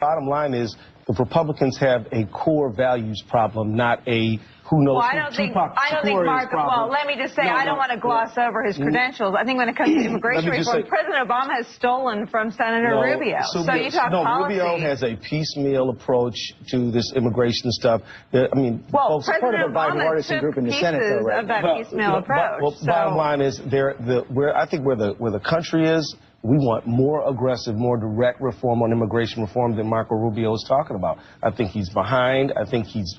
Bottom line is the Republicans have a core values problem, not a who knows. Well, I don't think Mark, well, let me just say, I don't want to gloss over his credentials. I think when it comes to immigration reform, President Obama has stolen from Senator Rubio. So you talk policy. Rubio has a piecemeal approach to this immigration stuff. I mean, well, President Obama took pieces of that piecemeal approach. Well, bottom line is, I think where the country is, we want more aggressive, more direct reform on immigration reform than Marco Rubio is talking about. I think he's behind. I think he's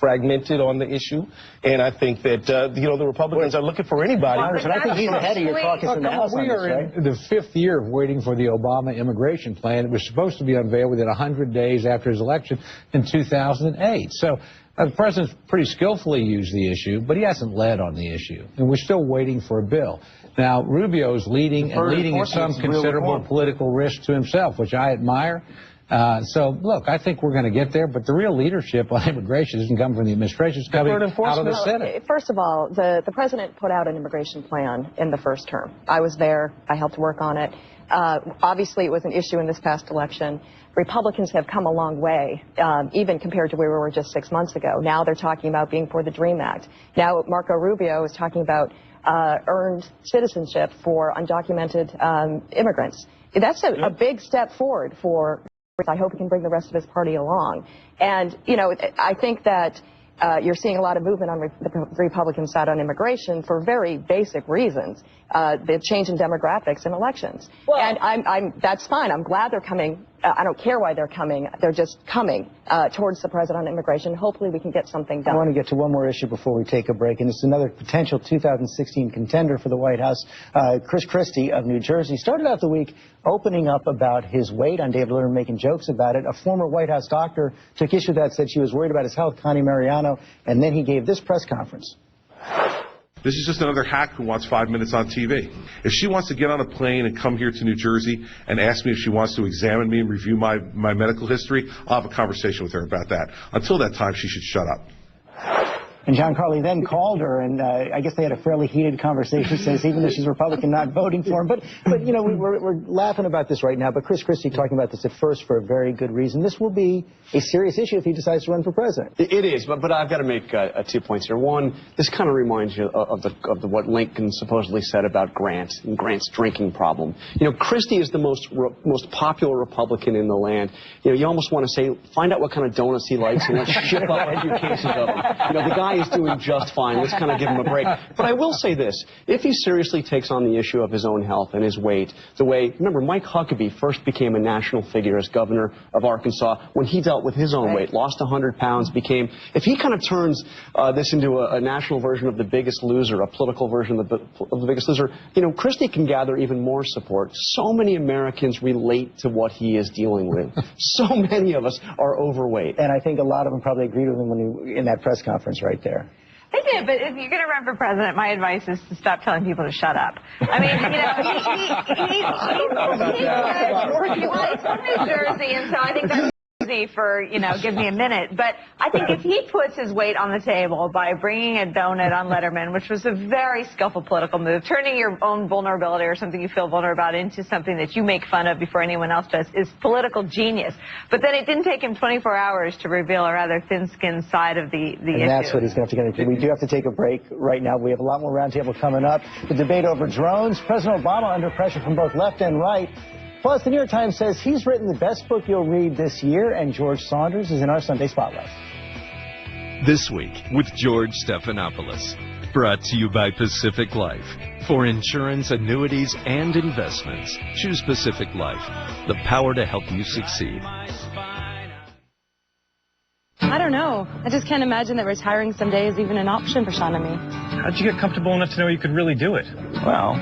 fragmented on the issue. And I think that, the Republicans are looking for anybody. I think he's ahead of your caucus in the House. We are in the 5th year of waiting for the Obama immigration plan. It was supposed to be unveiled within 100 days after his election in 2008. So the president's pretty skillfully used the issue, but he hasn't led on the issue. And we're still waiting for a bill. Now, Rubio's leading at some considerable political risk to himself, which I admire. So, look, I think we're going to get there, but the real leadership on immigration isn't coming from the administration. It's coming out of the Senate. First of all, the president put out an immigration plan in the first term. I was there. I helped work on it. Obviously, it was an issue in this past election. Republicans have come a long way, even compared to where we were just 6 months ago. Now they're talking about being for the DREAM Act. Now Marco Rubio is talking about earned citizenship for undocumented immigrants. That's a big step forward for. I hope he can bring the rest of his party along. And, I think that you're seeing a lot of movement on the Republican side on immigration for very basic reasons. The change in demographics in elections. Well, and that's fine. I'm glad they're coming. I don't care why they're coming. They're just coming towards the president on immigration. Hopefully we can get something done. I want to get to one more issue before we take a break, and it's another potential 2016 contender for the White House. Chris Christie of New Jersey started out the week opening up about his weight on David Letterman, making jokes about it. A former White House doctor took issue with that, said she was worried about his health, Connie Mariano, and then he gave this press conference. This is just another hack who wants 5 minutes on TV. If she wants to get on a plane and come here to New Jersey and ask me if she wants to examine me and review my medical history, I'll have a conversation with her about that. Until that time, she should shut up. And John Carly then called her, and I guess they had a fairly heated conversation, says even though she's Republican, not voting for him. But we're laughing about this right now. But Chris Christie talking about this at first for a very good reason. This will be a serious issue if he decides to run for president. It is, but I've got to make 2 points here. One, this kind of reminds you of what Lincoln supposedly said about Grant and Grant's drinking problem. Christie is the most popular Republican in the land. You almost want to say, find out what kind of donuts he likes and let's ship up a few cases of them. The guy is doing just fine. Let's kind of give him a break. But I will say this. If he seriously takes on the issue of his own health and his weight, remember, Mike Huckabee first became a national figure as governor of Arkansas when he dealt with his own weight, lost 100 pounds, if he kind of turns this into a national version of The Biggest Loser, a political version of the Biggest Loser, Christie can gather even more support. So many Americans relate to what he is dealing with. So many of us are overweight. And I think a lot of them probably agreed with him in that press conference right there. They did, but if you're going to run for president, my advice is to stop telling people to shut up. I mean, he's from New Jersey, and so I think that's easy for, give me a minute. But I think if he puts his weight on the table by bringing a donut on Letterman, which was a very skillful political move, turning your own vulnerability or something you feel vulnerable about into something that you make fun of before anyone else does, is political genius. But then it didn't take him 24 hours to reveal a rather thin-skinned side of the issue. And that's what he's going to have to get into. We do have to take a break right now. We have a lot more roundtable coming up. The debate over drones, President Obama under pressure from both left and right. Plus, the New York Times says he's written the best book you'll read this year, and George Saunders is in our Sunday Spotlight. This week with George Stephanopoulos. Brought to you by Pacific Life. For insurance, annuities, and investments, choose Pacific Life. The power to help you succeed. I don't know. I just can't imagine that retiring someday is even an option for Sean and me. How'd you get comfortable enough to know you could really do it? Well,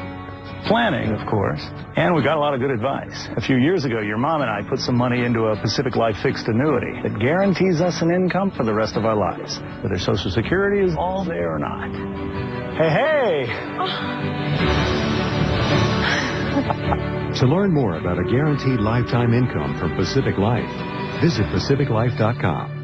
planning, of course. And we got a lot of good advice. A few years ago, your mom and I put some money into a Pacific Life fixed annuity that guarantees us an income for the rest of our lives, whether Social Security is all there or not. Hey, hey! To learn more about a guaranteed lifetime income from Pacific Life, visit PacificLife.com.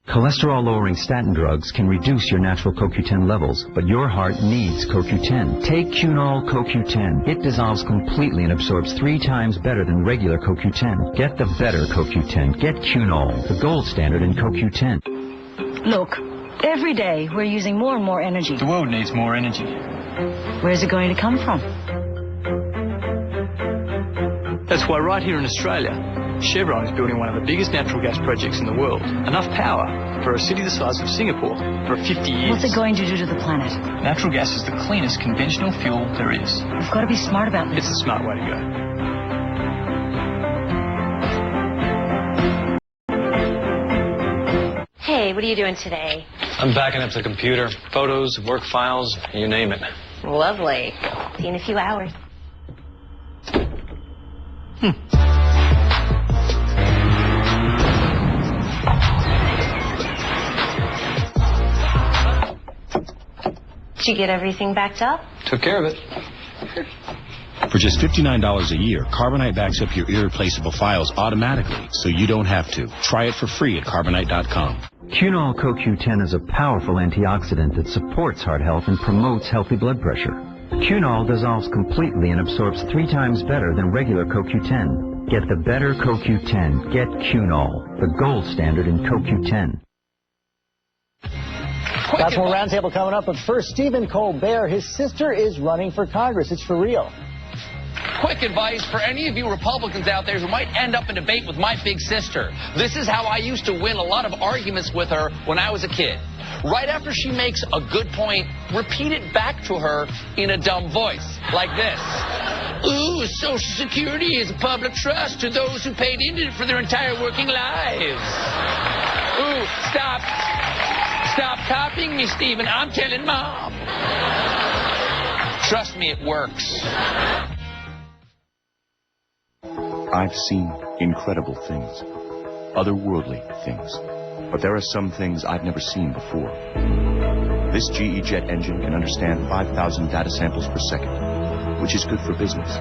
Cholesterol-lowering statin drugs can reduce your natural CoQ10 levels, but your heart needs CoQ10. Take Cunol CoQ10. It dissolves completely and absorbs 3 times better than regular CoQ10. Get the better CoQ10. Get Cunol, the gold standard in CoQ10. Look, every day we're using more and more energy. The world needs more energy. Where's it going to come from? That's why right here in Australia, Chevron is building one of the biggest natural gas projects in the world. Enough power for a city the size of Singapore for 50 years. What's it going to do to the planet? Natural gas is the cleanest conventional fuel there is. We've got to be smart about this. It's the smart way to go. Hey, what are you doing today? I'm backing up the computer. Photos, work files, you name it. Lovely. See you in a few hours. Did you get everything backed up? Took care of it. For just $59 a year, Carbonite backs up your irreplaceable files automatically, so you don't have to. Try it for free at Carbonite.com. Cunol CoQ10 is a powerful antioxidant that supports heart health and promotes healthy blood pressure. Cunol dissolves completely and absorbs 3 times better than regular CoQ10. Get the better CoQ10. Get Cunol, the gold standard in CoQ10. Got more roundtable coming up, but first, Stephen Colbert. His sister is running for Congress. It's for real. Quick advice for any of you Republicans out there who might end up in debate with my big sister. This is how I used to win a lot of arguments with her when I was a kid. Right after she makes a good point, repeat it back to her in a dumb voice, like this. Ooh, Social Security is a public trust to those who paid into it for their entire working lives. Ooh, stop. Stop copying me, Stephen. I'm telling Mom. Trust me, it works. I've seen incredible things, otherworldly things, but there are some things I've never seen before. This GE jet engine can understand 5,000 data samples per second, which is good for business,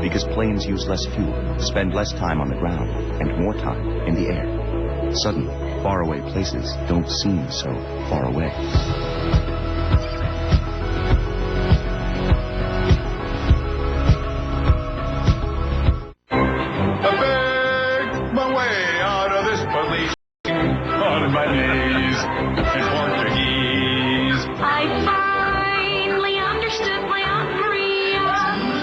because planes use less fuel, spend less time on the ground, and more time in the air. Suddenly, faraway places don't seem so far away. My knees in Portuguese. I finally understood my Aunt Maria,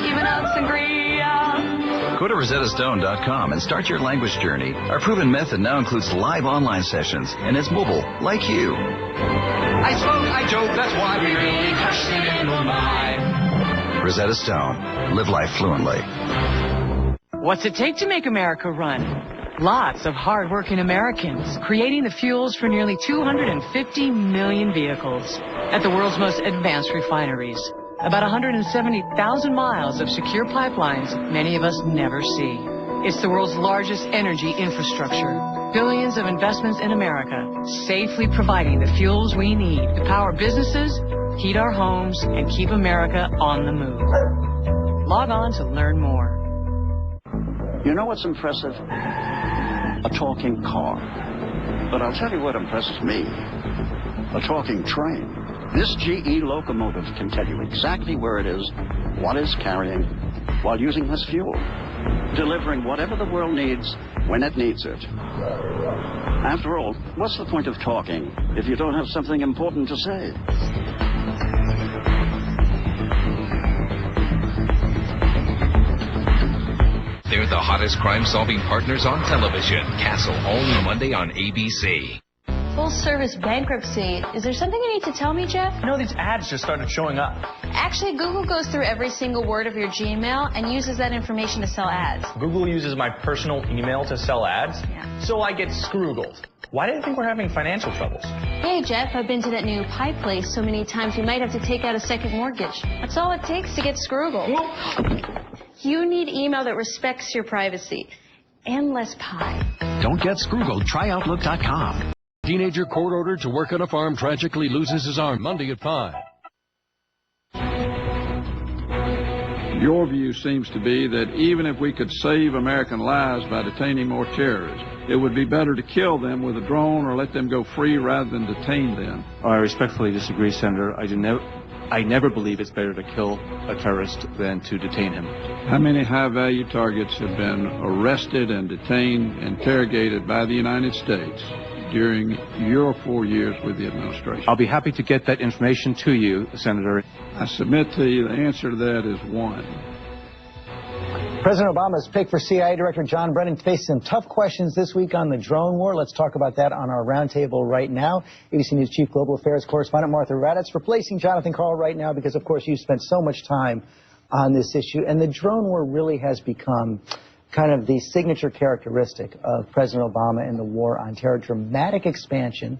even Aunt Sangria. Go to RosettaStone.com and start your language journey. Our proven method now includes live online sessions, and it's mobile, like you. I smoke, I joke, that's why we really crush it in the mind. Rosetta Stone. Live life fluently. What's it take to make America run? Lots of hard-working Americans, creating the fuels for nearly 250 million vehicles at the world's most advanced refineries. About 170,000 miles of secure pipelines many of us never see. It's the world's largest energy infrastructure. Billions of investments in America, safely providing the fuels we need to power businesses, heat our homes, and keep America on the move. Log on to learn more. You know what's impressive? A talking car. But I'll tell you what impresses me. A talking train. This GE locomotive can tell you exactly where it is, what it's carrying, while using less fuel. Delivering whatever the world needs, when it needs it. After all, what's the point of talking if you don't have something important to say? They're the hottest crime-solving partners on television. Castle, only Monday on ABC. Full-service bankruptcy. Is there something you need to tell me, Jeff? You know, these ads just started showing up. Actually, Google goes through every single word of your Gmail and uses that information to sell ads. Google uses my personal email to sell ads, so I get scroogled. Why do you think we're having financial troubles? Hey, Jeff, I've been to that new pie place so many times you might have to take out a second mortgage. That's all it takes to get scroogled. You need email that respects your privacy and less pie. Don't get scroogled. Try Outlook.com. Teenager court ordered to work on a farm tragically loses his arm Monday at 5. Your view seems to be that even if we could save American lives by detaining more terrorists, it would be better to kill them with a drone or let them go free rather than detain them. I respectfully disagree, Senator. I never believe it's better to kill a terrorist than to detain him. How many high-value targets have been arrested and detained, interrogated by the United States during your 4 years with the administration? I'll be happy to get that information to you, Senator. I submit to you the answer to that is 1. President Obama's pick for CIA Director John Brennan faced some tough questions this week on the drone war. Let's talk about that on our roundtable right now. ABC News Chief Global Affairs Correspondent Martha Raddatz replacing Jonathan Karl right now because, of course, you've spent so much time on this issue. And the drone war really has become kind of the signature characteristic of President Obama and the war on terror. Dramatic expansion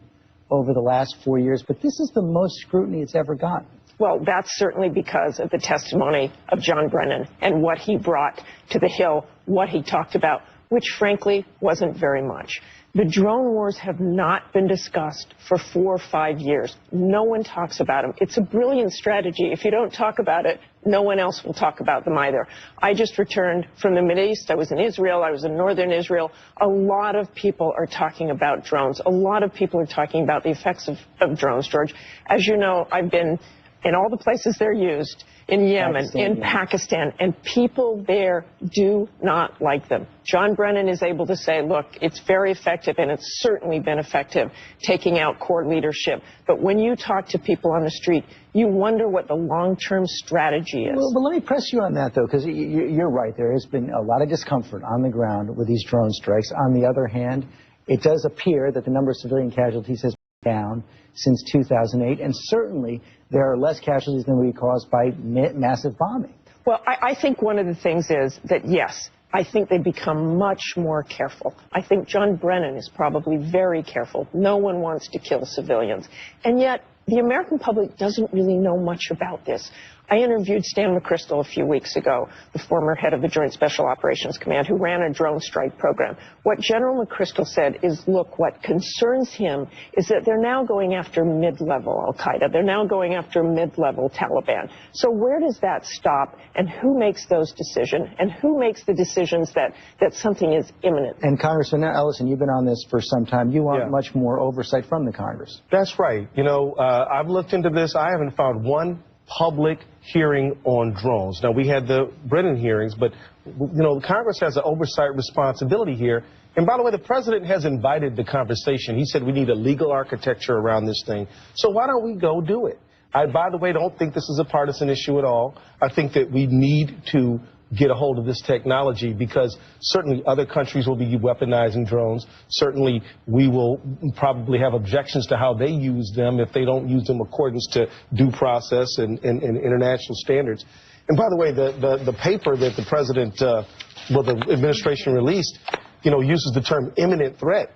over the last 4 years, but this is the most scrutiny it's ever gotten. Well, that's certainly because of the testimony of John Brennan and what he brought to the Hill, what he talked about, which frankly wasn't very much. The drone wars have not been discussed for 4 or 5 years. No one talks about them. It's a brilliant strategy. If you don't talk about it, no one else will talk about them either. I just returned from the Mideast. I was in Israel. I was in northern Israel. A lot of people are talking about drones. A lot of people are talking about the effects of drones, George. As you know, I've been in all the places they're used, in Yemen, in Pakistan, and people there do not like them. John Brennan is able to say, look, it's very effective, and it's certainly been effective taking out core leadership. But when you talk to people on the street, you wonder what the long-term strategy is. Well, but let me press you on that, though, because you're right. There has been a lot of discomfort on the ground with these drone strikes. On the other hand, it does appear that the number of civilian casualties has been down since 2008, and certainly there are less casualties than we caused by massive bombing. Well, I think one of the things is that, yes, I think they've become much more careful. I think John Brennan is probably very careful. No one wants to kill civilians. And yet, the American public doesn't really know much about this. I interviewed Stan McChrystal a few weeks ago, the former head of the Joint Special Operations Command, who ran a drone strike program. What General McChrystal said is, look, what concerns him is that they're now going after mid-level al-Qaeda. They're now going after mid-level Taliban. So where does that stop, and who makes those decisions, and who makes the decisions that something is imminent? And Congressman Ellison, you've been on this for some time. You want much more oversight from the Congress. That's right. You know, I've looked into this. I haven't found one public hearing on drones. Now, we had the Brennan hearings, but, you know, Congress has an oversight responsibility here. And by the way, the president has invited the conversation. He said we need a legal architecture around this thing. So why don't we go do it? I, by the way, don't think this is a partisan issue at all. I think that we need to get a hold of this technology because certainly other countries will be weaponizing drones. Certainly we will probably have objections to how they use them if they don't use them according to due process and international standards. And by the way, the paper that the president, the administration released, you know, uses the term imminent threat.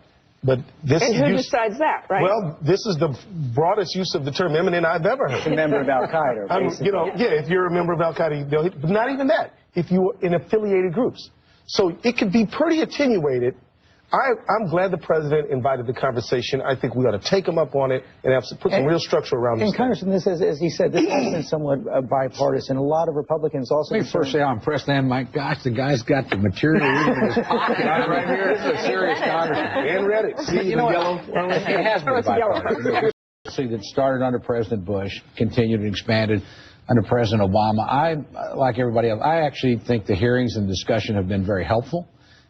But this and who decides that, right? Well, this is the broadest use of the term imminent I've ever heard. A member of Al-Qaeda, you know, if you're a member of Al-Qaeda, but not even that. If you're in affiliated groups. So it could be pretty attenuated. I'm glad the president invited the conversation. I think we ought to take him up on it and have put some real structure around this. And Congressman, this, as he said, this has been somewhat bipartisan. A lot of Republicans also. Let me first say I'm impressed, and my gosh, the guy's got the material in his pocket right here. This is a serious congressman. And read it. See, you know what? It has been bipartisan. That started under President Bush, continued and expanded under President Obama. I, like everybody else, I actually think the hearings and discussion have been very helpful.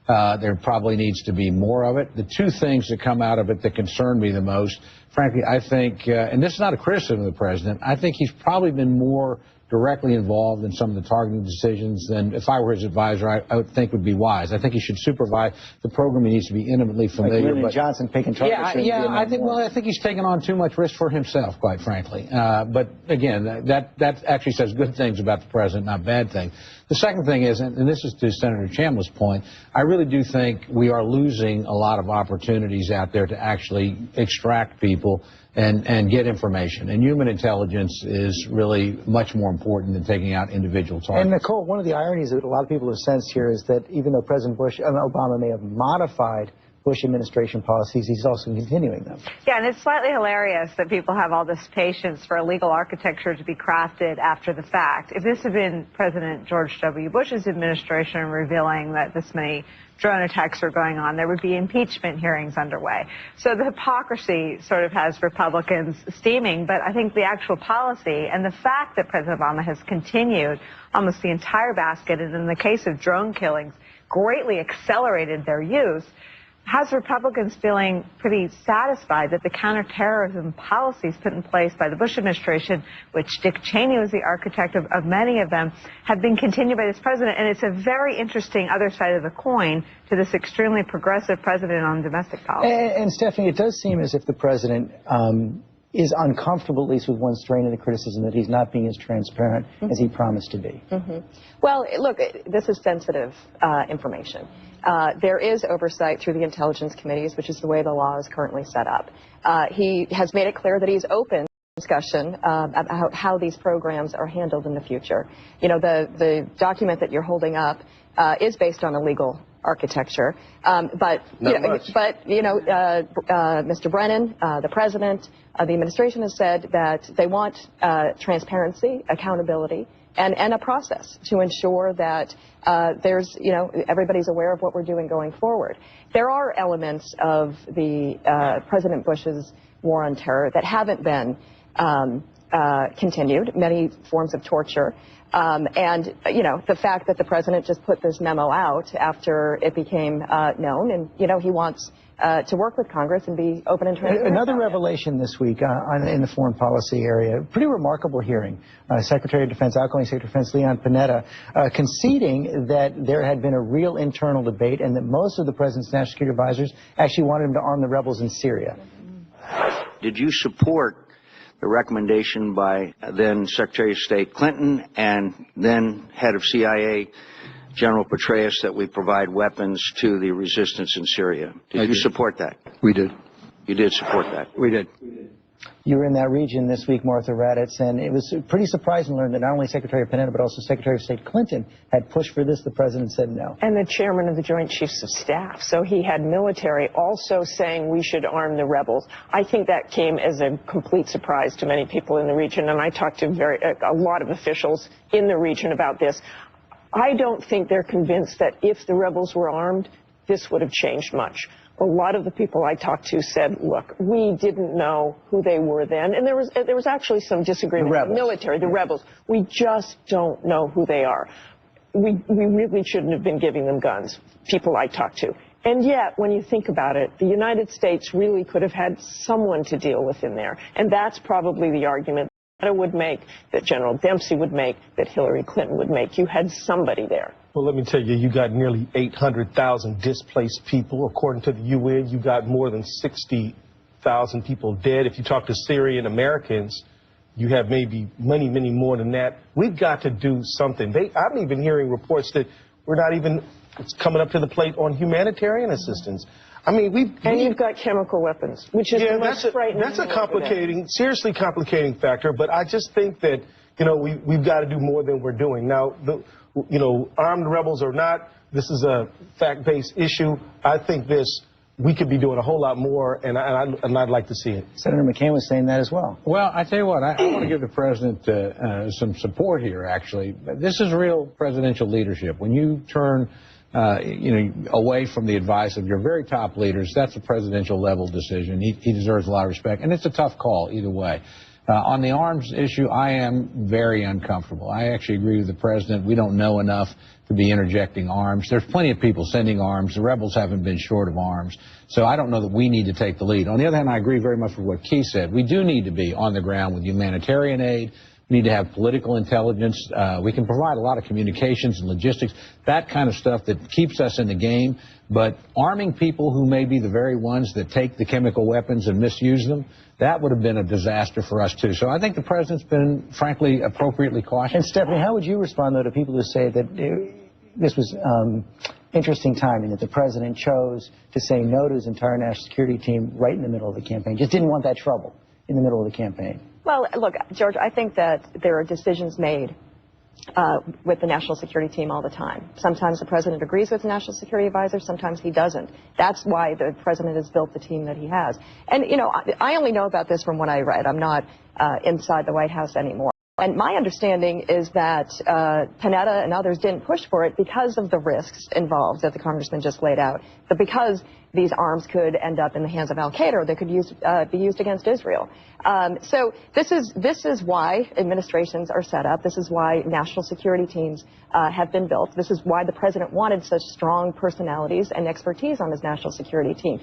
There probably needs to be more of it. The two things that come out of it that concern me the most, frankly, I think, and this is not a criticism of the president, I think he's probably been more directly involved in some of the targeting decisions than if I were his advisor, I would think would be wise. I think he should supervise the program. He needs to be intimately familiar. Like Johnson picking targets. Yeah, I think he's taken on too much risk for himself, quite frankly. But again, that actually says good things about the president, not bad things. The second thing is, and this is to Senator Chambliss' point, I really do think we are losing a lot of opportunities out there to actually extract people and get information. And human intelligence is really much more important than taking out individual targets. And Nicole, one of the ironies that a lot of people have sensed here is that even though President Obama may have modified Bush administration policies, he's also continuing them. Yeah, and it's slightly hilarious that people have all this patience for a legal architecture to be crafted after the fact. If this had been President George W. Bush's administration revealing that this many drone attacks are going on, there would be impeachment hearings underway. So the hypocrisy sort of has Republicans steaming, but I think the actual policy and the fact that President Obama has continued almost the entire basket, and in the case of drone killings, greatly accelerated their use, has Republicans feeling pretty satisfied that the counterterrorism policies put in place by the Bush administration, which Dick Cheney was the architect of many of them, have been continued by this president. And it's a very interesting other side of the coin to this extremely progressive president on domestic policy. And Stephanie, it does seem as if the president is uncomfortable, at least with one strain of the criticism, that he's not being as transparent as he promised to be. Well, look, this is sensitive information. There is oversight through the intelligence committees, which is the way the law is currently set up. He has made it clear that he's open to discussion about how these programs are handled in the future. You know, the document that you're holding up is based on a legal architecture, but Mr. Brennan, the president, the administration has said that they want transparency, accountability, and a process to ensure that there's, everybody's aware of what we're doing going forward. There are elements of the President Bush's war on terror that haven't been continued, many forms of torture. And, the fact that the president just put this memo out after it became known, and, he wants to work with Congress and be open and transparent. Another revelation this week in the foreign policy area, pretty remarkable hearing. Secretary of Defense, outgoing Secretary of Defense Leon Panetta, conceding that there had been a real internal debate and that most of the president's national security advisors actually wanted him to arm the rebels in Syria. Did you support the recommendation by then Secretary of State Clinton and then head of CIA General Petraeus that we provide weapons to the resistance in Syria? Did you support that? We did. You did support that? We did. You were in that region this week, Martha Raddatz, and it was pretty surprising to learn that not only Secretary Panetta but also Secretary of State Clinton had pushed for this. The president said no. And the chairman of the Joint Chiefs of Staff. So he had military also saying we should arm the rebels. I think that came as a complete surprise to many people in the region, and I talked to a lot of officials in the region about this. I don't think they're convinced that if the rebels were armed, this would have changed much. A lot of the people I talked to said, look, we didn't know who they were then. And there was actually some disagreement with the military, the rebels. We just don't know who they are. We really shouldn't have been giving them guns, people I talked to. And yet, when you think about it, the United States really could have had someone to deal with in there. And that's probably the argument that would make, that General Dempsey would make, that Hillary Clinton would make. You had somebody there. Well, let me tell you, you got nearly 800,000 displaced people. According to the UN, you got more than 60,000 people dead. If you talk to Syrian Americans, you have maybe many, many more than that. We've got to do something. I'm even hearing reports that we're not even coming up to the plate on humanitarian assistance. I mean, you've got chemical weapons, which is the most frightening. That's a complicating, seriously complicating factor. But I just think that, we've got to do more than we're doing. Now, armed rebels or not, this is a fact-based issue. I think we could be doing a whole lot more, and I'd like to see it. Senator McCain was saying that as well. Well, I tell you what, I want to give the president some support here, actually. This is real presidential leadership. When you turn away from the advice of your very top leaders, that's a presidential level decision. He deserves a lot of respect, and it's a tough call either way. On the arms issue, I am very uncomfortable. I actually agree with the president. We don't know enough to be interjecting arms. There's plenty of people sending arms. The rebels haven't been short of arms. So I don't know that we need to take the lead. On the other hand, I agree very much with what Keith said. We do need to be on the ground with humanitarian aid. We need to have political intelligence. We can provide a lot of communications and logistics, that kind of stuff that keeps us in the game. But arming people who may be the very ones that take the chemical weapons and misuse them, that would have been a disaster for us, too. So I think the president's been, frankly, appropriately cautious. And, Stephanie, how would you respond, though, to people who say that this was interesting timing, that the president chose to say no to his entire national security team right in the middle of the campaign, just didn't want that trouble in the middle of the campaign? Well, look, George, I think that there are decisions made with the national security team all the time. Sometimes the president agrees with the national security advisor, sometimes he doesn't. That's why the president has built the team that he has. And, you know, I only know about this from what I read. I'm not inside the White House anymore. And my understanding is that Panetta and others didn't push for it because of the risks involved that the congressman just laid out, but because these arms could end up in the hands of al-Qaeda, or they could be used against Israel. So this is why administrations are set up. This is why national security teams have been built. This is why the president wanted such strong personalities and expertise on his national security team.